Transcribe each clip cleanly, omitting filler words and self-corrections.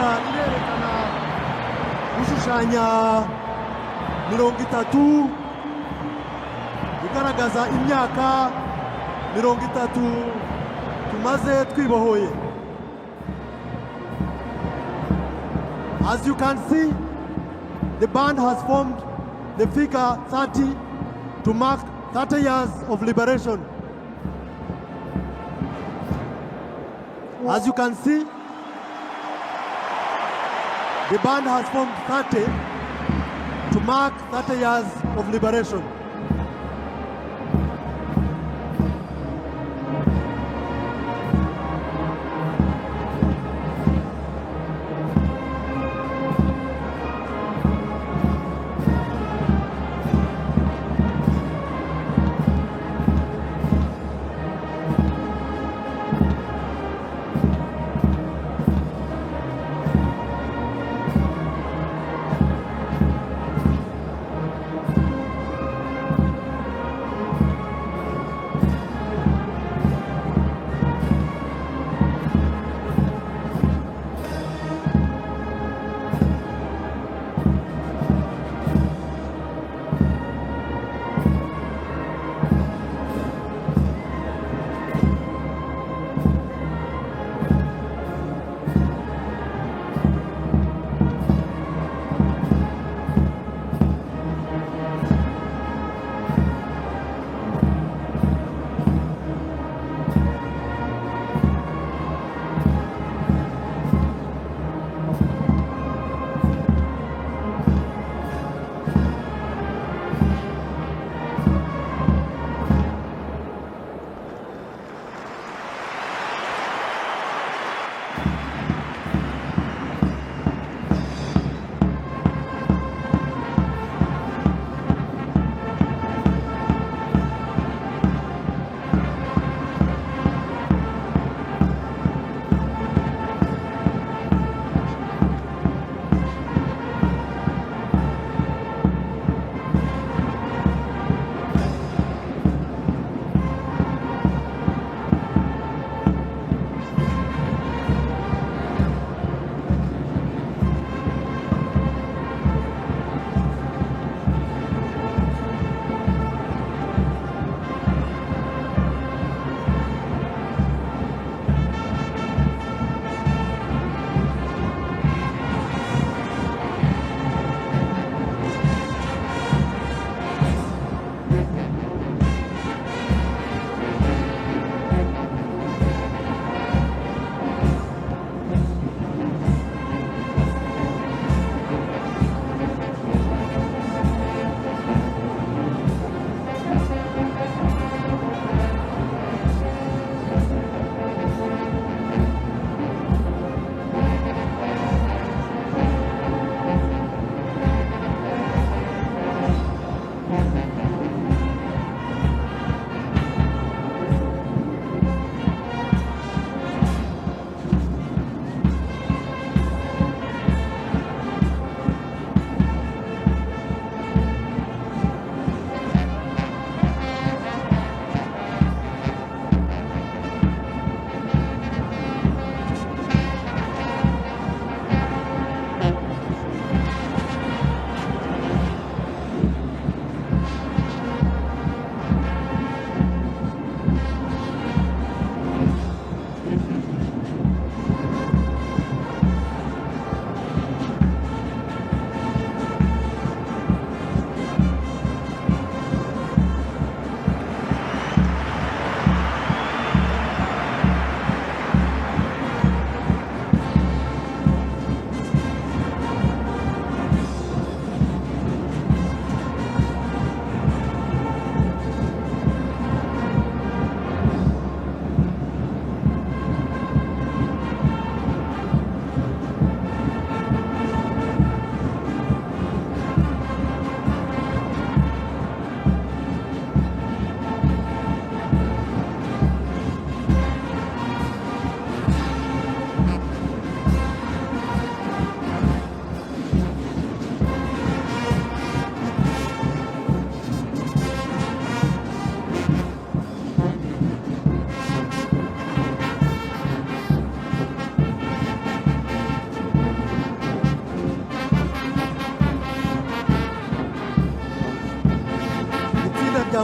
ibara irerekana gushushanya 30 igaragaza imyaka 30 tumaze twibohoye. As you can see, the band has formed the figure 30 to mark 30 years of liberation. As you can see, the band has formed 30 to mark 30 years of liberation.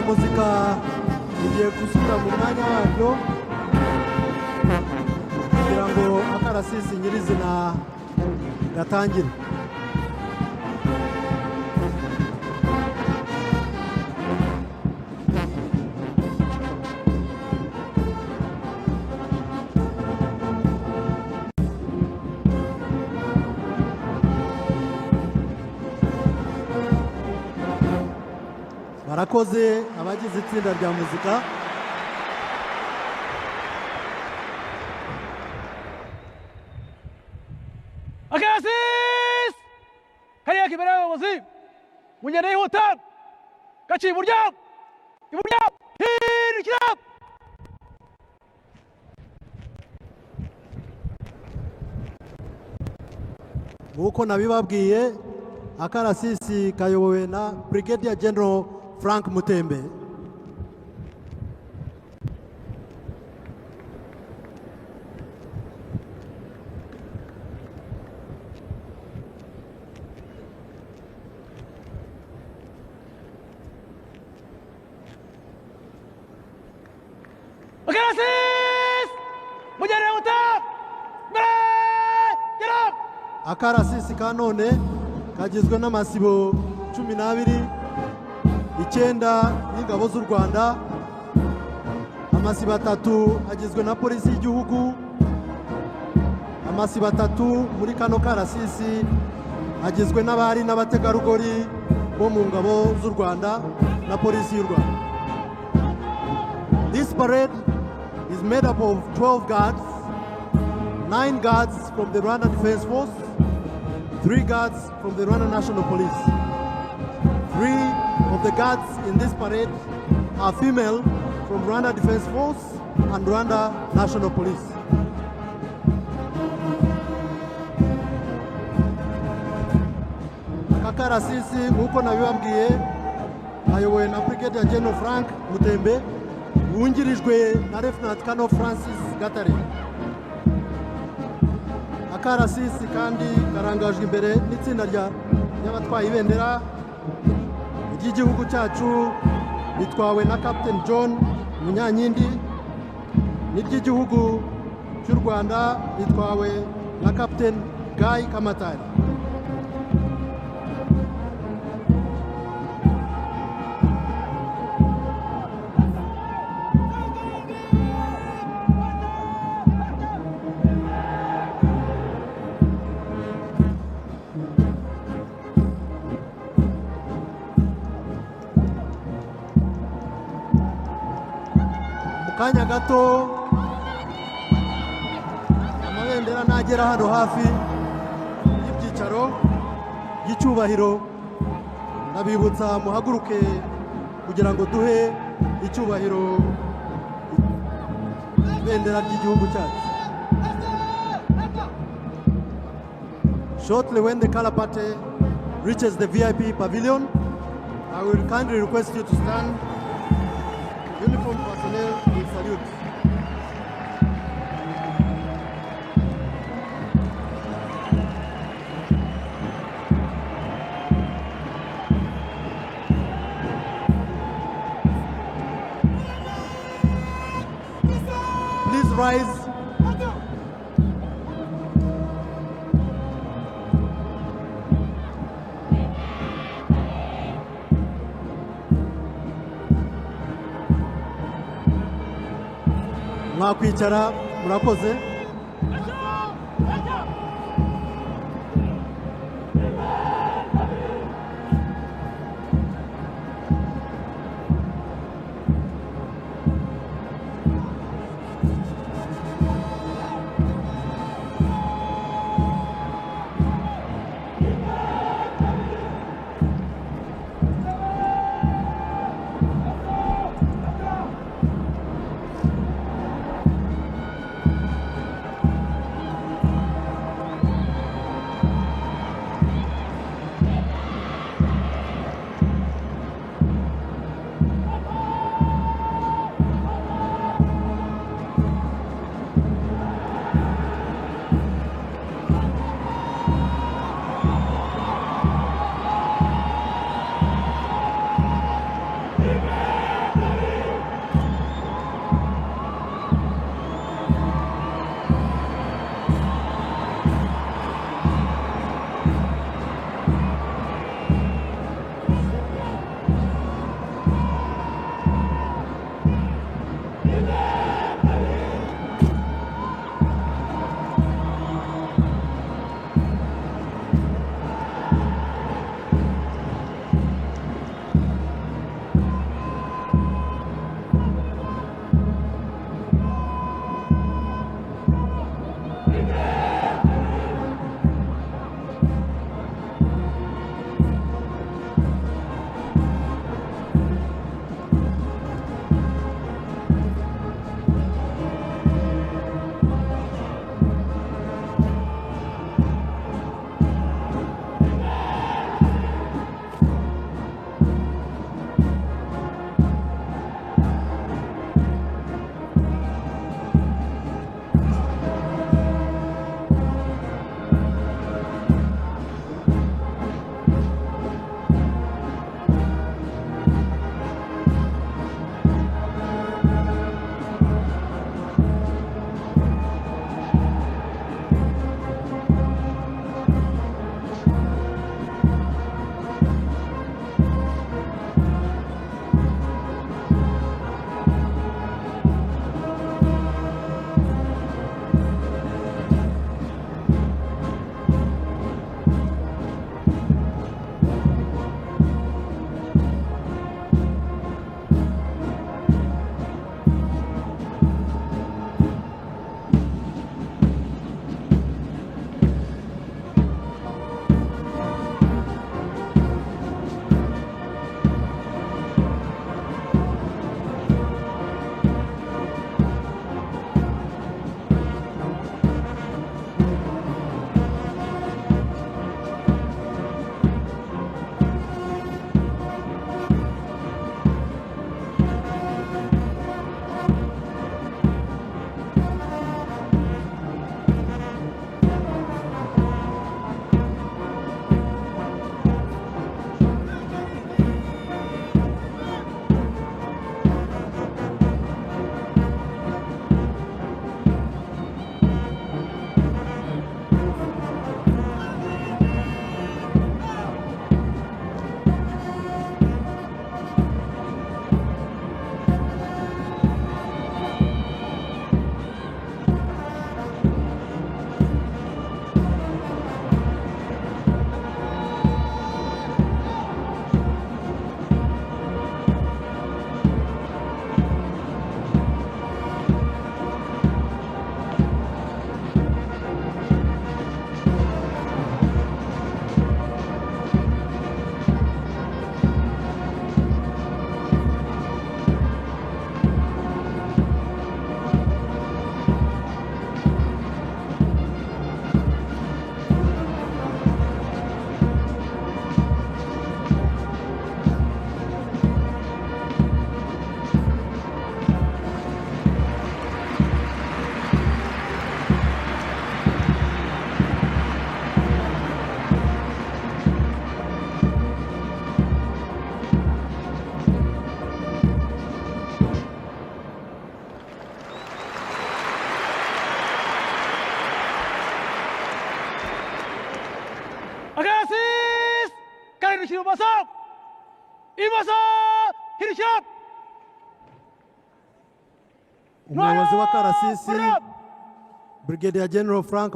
muzika bigiye gusubira mu mwanya waryo kugira ngo akarasisi nyirizina gatangire. Barakoze abagize itsinda rya muzika. Akarasisi kariya kimbere y'abayobozi mugende yihuta gaciye iburyo hindukira. Nk'uko nabibabwiye, akarasisi kayobowe na Brigadier General Frank Mutembe. Akarasisi mugende yihuta mbere gera. Akarasisi ka none kagizwe n'amasibo 12, 9 y'ingabo z'u Rwanda, amasibo 3 agizwe na polisi y'igihugu, amasibo 3 muri kano karasisi agizwe n'abari n'abategarugori bo mu ngabo z'u Rwanda na polisi y'u Rwanda. This parade is made up of 12 guards, 9 guards from the Rwanda Defense Force, 3 guards from the Rwanda National Police. 3 of the guards in this parade are female from Rwanda Defense Force and Rwanda National Police. Akarasisi nk'uko nabibabwiye ayobowe na Brigadier General Frank Mutembe, wungirijwe na Lieutenant Colonel Francis Gatare. Akarasisi kandi karangajwe imbere n'itsinda ry'abatwaye ibendera ry'igihugu cyacu bitwawe na Captain John Munyankindi, n'iry'igihugu cy'u Rwanda bitwawe na Captain Guy Kamatari. Kanya gato amabendera nagera hano hafi y'ibyicaro y'icyubahiro, ndabibutsa muhaguruke kugira ngo duhe icyubahiro ibendera ry'igihugu cyacu. Shortly when the color party reaches the VIP pavilion, I will kindly request you to stand. Uniform personnel will salute. Please rise. Mwakwicara, murakoze. Imasa! Imasa! Hirishap! Umuyobozi w'akarasisi Brigadier General Frank